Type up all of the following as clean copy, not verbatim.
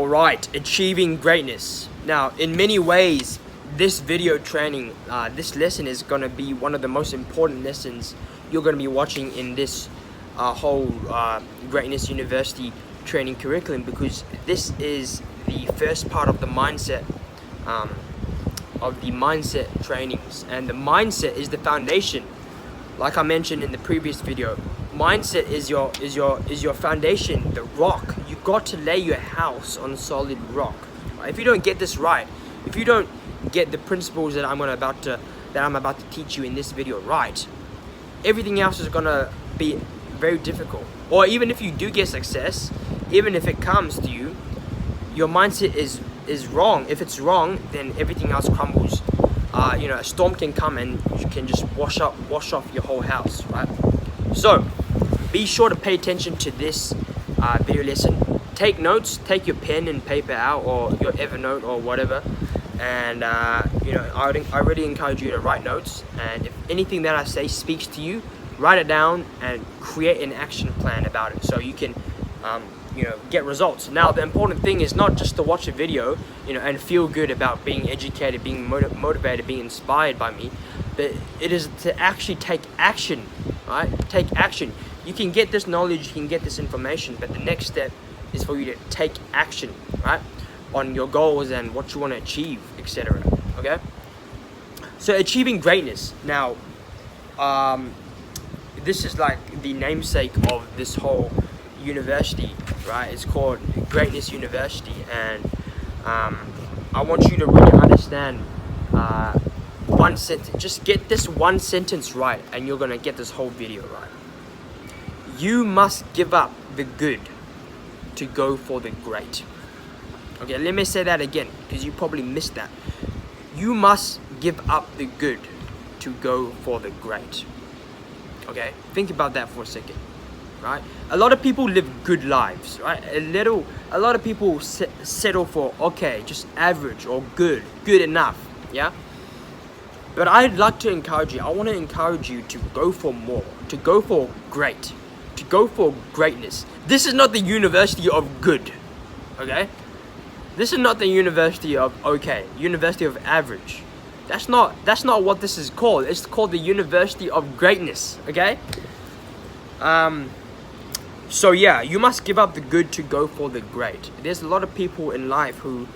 Alright, achieving greatness. Now, in many ways, this video training, this lesson is going to be one of the most important lessons you're going to be watching in this whole Greatness University training curriculum, because this is the first part of the mindset trainings, and the mindset is the foundation. Like I mentioned in the previous video, mindset is your foundation, the rock. You got to lay your house on solid rock. If you don't get this right, if you don't get the principles that I'm about to teach you in this video right, everything else is gonna be very difficult. Or even if you do get success, even if it comes to you, your mindset is wrong. If it's wrong, then everything else crumbles. A storm can come and you can just wash off your whole house, right? So be sure to pay attention to this video lesson. Take notes, take your pen and paper out, or your Evernote or whatever, and I really encourage you to write notes, and if anything that I say speaks to you, write it down and create an action plan about it so you can get results. Now, the important thing is not just to watch a video and feel good about being educated, being motivated, being inspired by me, but it is to actually take action, right? Take action. You can get this knowledge, you can get this information, but the next step is for you to take action, right, on your goals and what you want to achieve, etc. Okay? So achieving greatness. Now, this is like the namesake of this whole university, right? It's called Greatness University, and I want you to really understand one sentence. Just get this one sentence right, and you're gonna get this whole video right. You must give up the good to go for the great. Okay, let me say that again, because you probably missed that. You must give up the good to go for the great. Okay, think about that for a second, right? A lot of people live good lives, right? A lot of people settle for just average or good enough, yeah? But I'd like to encourage you, I want to encourage you to go for more, to go for great, to go for greatness. This is not the university of good, okay? This is not the university of university of average. That's not what this is called. It's called the University of Greatness, okay? So yeah, you must give up the good to go for the great. There's a lot of people in life who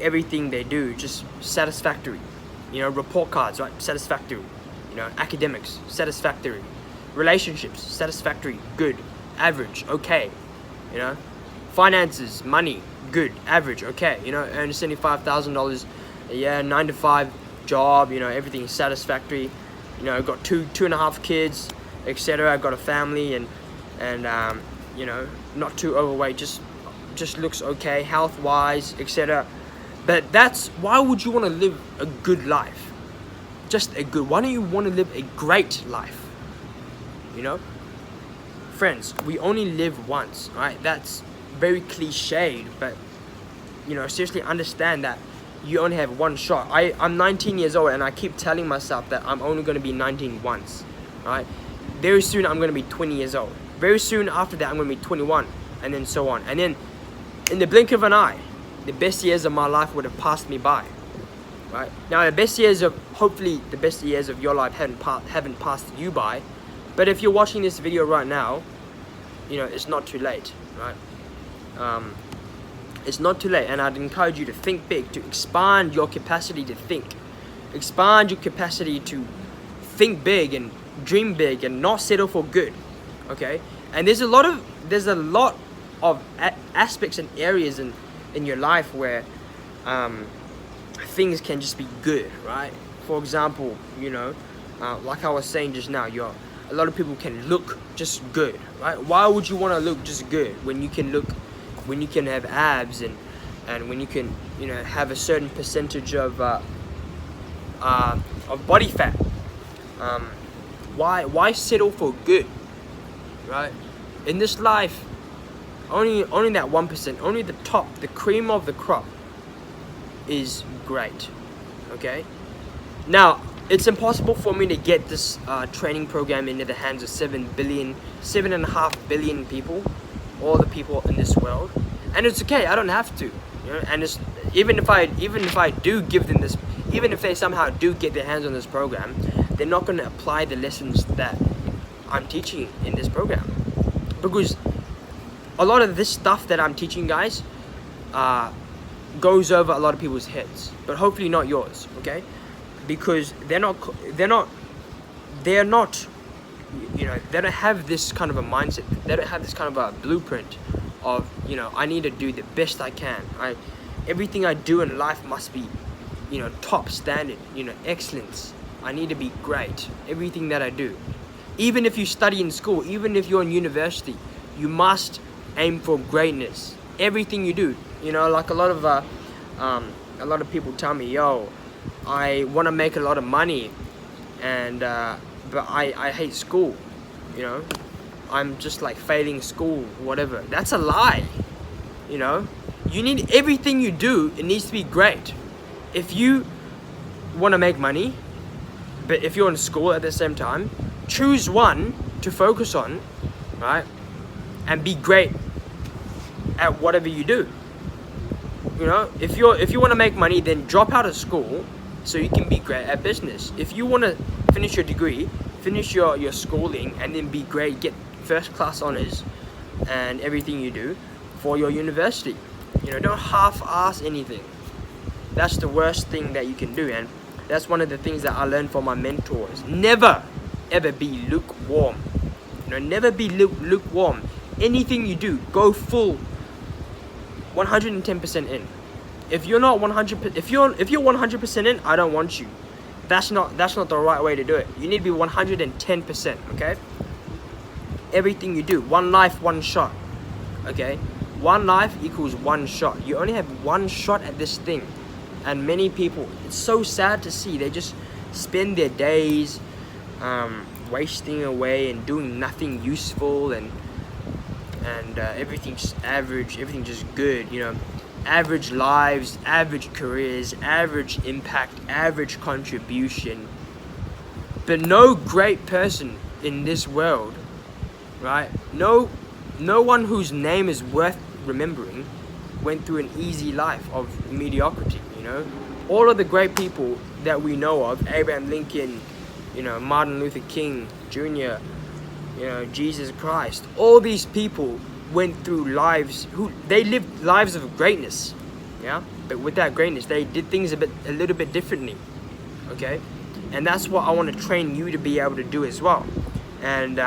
everything they do just satisfactory. Report cards, right? Satisfactory. Academics, satisfactory. Relationships, satisfactory, good, average, okay. Finances, money, good, average, okay. Earn $75,000 a year, 9 to 5 job, everything is satisfactory. I've got two and a half kids, etc. I've got a family, and not too overweight, just looks okay, health wise, etc. But why would you want to live a good life? Why don't you want to live a great life? Friends, we only live once, right? That's very cliched, but seriously understand that you only have one shot. I'm 19 years old, and I keep telling myself that I'm only going to be 19 once, right? Very soon I'm going to be 20 years old. Very soon after that I'm going to be 21, and then so on. And then in the blink of an eye, the best years of my life would have passed me by, right? Now hopefully the best years of your life haven't passed you by, but if you're watching this video right now, it's not too late, right? It's not too late, and I'd encourage you to think big, to expand your capacity to think. Expand your capacity to think big and dream big and not settle for good, okay? And there's a lot of aspects and areas in your life where things can just be good, right? For example, like I was saying just now, a lot of people can look just good, right? Why would you want to look just good when you can have abs and when you can have a certain percentage of body fat? Why settle for good, right? In this life, only that 1%, only the top, the cream of the crop is great, okay? Now, it's impossible for me to get this training program into the hands of 7.5 billion people, all the people in this world. And it's okay, I don't have to. You know, and it's, even if I do give them this, even if they somehow do get their hands on this program, they're not going to apply the lessons that I'm teaching in this program, because a lot of this stuff that I'm teaching, guys, goes over a lot of people's heads, but hopefully not yours, okay? Because they're not, you know, they don't have this kind of a mindset. They don't have this kind of a blueprint of, you know, I need to do the best I can. Everything I do in life must be, you know, top standard, you know, excellence. I need to be great. Everything that I do. Even if you study in school, even if you're in university, you must aim for greatness. Everything you do, you know, like a lot of people tell me, yo, I want to make a lot of money, and but I hate school, you know, I'm just like failing school, whatever. That's a lie, you know. You need, everything you do, it needs to be great. If you want to make money, but if you're in school at the same time, choose one to focus on, right, and be great at whatever you do. You know, if you want to make money, then drop out of school so you can be great at business. If you want to finish your degree, finish your schooling, and then be great, get first class honors and everything you do for your university. You know, don't half-ass anything. That's the worst thing that you can do, and that's one of the things that I learned from my mentors. Never ever be lukewarm. You know, never be lukewarm. Anything you do, go full 110% in. If you're not 100%, if you're 100% in, I don't want you. That's not the right way to do it. You need to be 110%, okay? Everything you do, one life, one shot, okay? One life equals one shot. You only have one shot at this thing. And many people, it's so sad to see, they just spend their days wasting away and doing nothing useful, and everything's average, everything just good, you know. Average lives, average careers, average impact, average contribution. But no great person in this world, right? No one whose name is worth remembering went through an easy life of mediocrity, you know. All of the great people that we know of, Abraham Lincoln, you know, Martin Luther King Jr., you know, Jesus Christ, all these people went through lives, they lived lives of greatness, yeah, but with that greatness they did things a little bit differently, okay? And that's what I want to train you to be able to do as well. And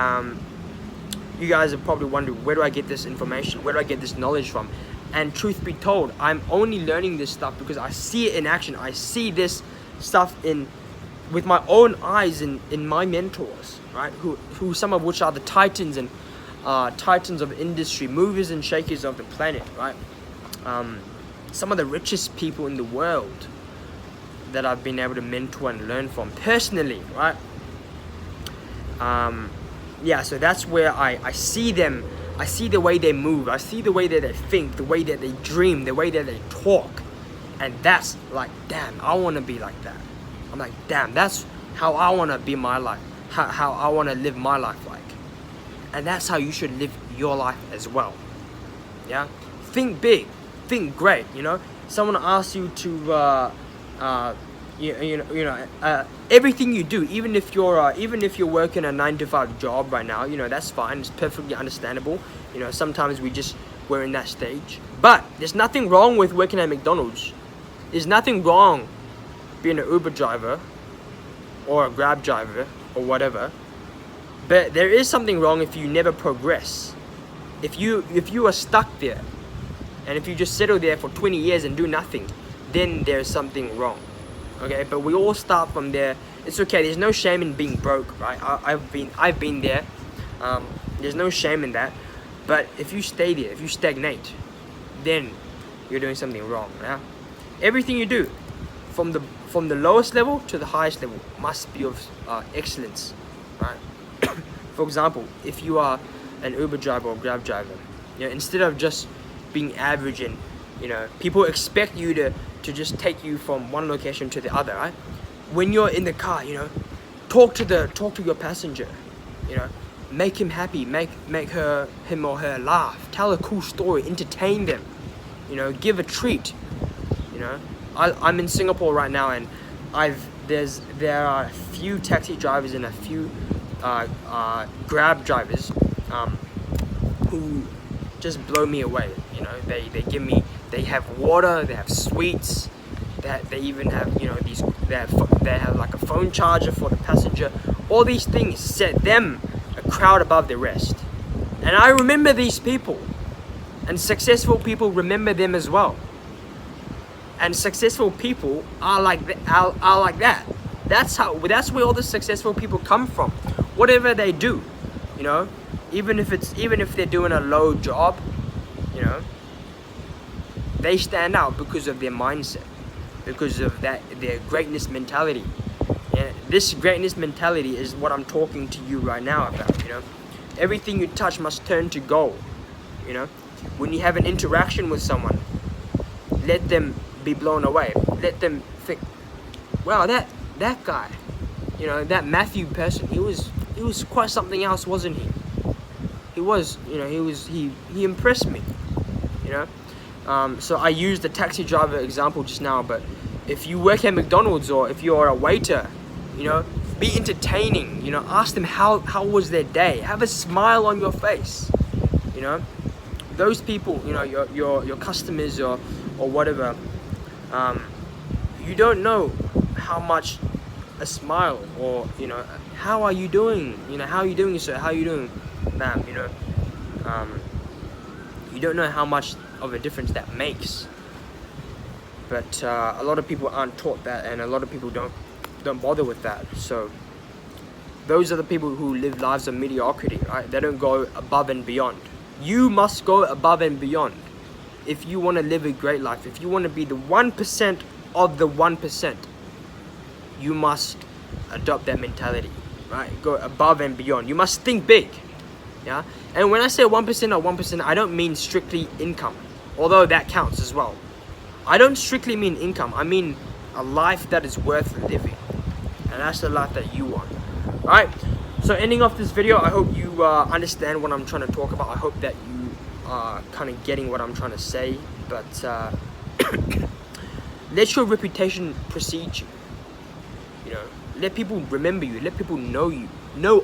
you guys are probably wondering, where do I get this information, where do I get this knowledge from? And truth be told, I'm only learning this stuff because I see it in action. I see this stuff with my own eyes in my mentors, right, who some of which are the titans and titans of industry, movers and shakers of the planet, right? Some of the richest people in the world that I've been able to mentor and learn from personally, right? Yeah, so that's where I see them. I see the way they move. I see the way that they think, the way that they dream, the way that they talk. And that's like, damn, I want to be like that. I'm like, damn, that's how I want to be my life, how I want to live my life like. And that's how you should live your life as well. Yeah, think big, think great. You know, someone asks you to, everything you do, even if you're working a 9-to-5 job right now, you know, that's fine. It's perfectly understandable. You know, sometimes we're in that stage. But there's nothing wrong with working at McDonald's. There's nothing wrong being an Uber driver or a Grab driver or whatever. But there is something wrong if you never progress. If you are stuck there, and if you just settle there for 20 years and do nothing, then there's something wrong. Okay, but we all start from there. It's okay. There's no shame in being broke, right? I've been there. There's no shame in that. But if you stay there, if you stagnate, then you're doing something wrong. Yeah. Everything you do, from the lowest level to the highest level, must be of excellence, right? For example, if you are an Uber driver or Grab driver, you know, instead of just being average and, you know, people expect you to just take you from one location to the other, right? When you're in the car, you know, talk to your passenger, you know, make him happy, make him or her laugh, tell a cool story, entertain them, you know, give a treat, know. I'm in Singapore right now, and there are a few taxi drivers and a few Grab drivers who just blow me away. You know, they have water, they have sweets, they even have, you know, they have like a phone charger for the passenger. All these things set them a crowd above the rest. And I remember these people, and successful people remember them as well. And successful people are like that. That's where all the successful people come from. Whatever they do, you know, even if they're doing a low job, you know, they stand out because of their mindset, because of their greatness mentality. And this greatness mentality is what I'm talking to you right now about. You know, everything you touch must turn to gold. You know, when you have an interaction with someone, let them be blown away. Let them think, wow, that guy, you know, that Matthew person, he was quite something else, wasn't he? He impressed me, you know. So I used the taxi driver example just now, but if you work at McDonald's or if you're a waiter, you know, be entertaining, you know, ask them how was their day, have a smile on your face, you know. Those people, you know, your customers or whatever, you don't know how much a smile, or, you know, how are you doing, you know, how are you doing, sir, how are you doing, ma'am, you know, you don't know how much of a difference that makes. But a lot of people aren't taught that, and a lot of people don't bother with that. So those are the people who live lives of mediocrity, right? They don't go above and beyond. You must go above and beyond if you want to live a great life. If you want to be the 1% of the 1%, you must adopt that mentality, right? Go above and beyond. You must think big, yeah? And when I say 1% or 1%, I don't mean strictly income, although that counts as well. I don't strictly mean income. I mean a life that is worth living, and that's the life that you want. All right. So ending off this video, I hope you understand what I'm trying to talk about. I hope that you are kind of getting what I'm trying to say. But let your reputation precede you. You know, let people remember you. Let people know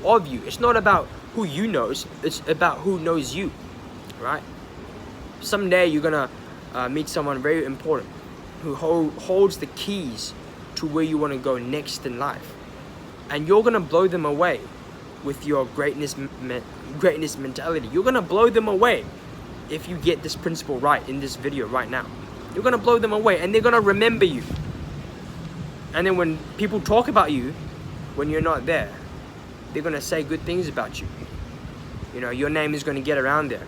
of you. It's not about who you know. It's about who knows you, right? Someday you're gonna meet someone very important who holds the keys to where you want to go next in life, and you're gonna blow them away with your greatness mentality. You're gonna blow them away if you get this principle right in this video right now. You're gonna blow them away, and they're gonna remember you. And then when people talk about you when you're not there, they're gonna say good things about you. You know, your name is gonna get around there,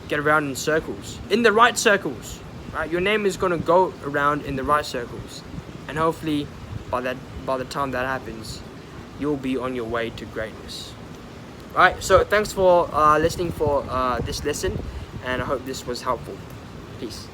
get around in circles, in the right circles, right? Your name is gonna go around in the right circles, and hopefully by the time that happens, you'll be on your way to greatness. Right, so thanks for listening for this lesson, and I hope this was helpful. Peace.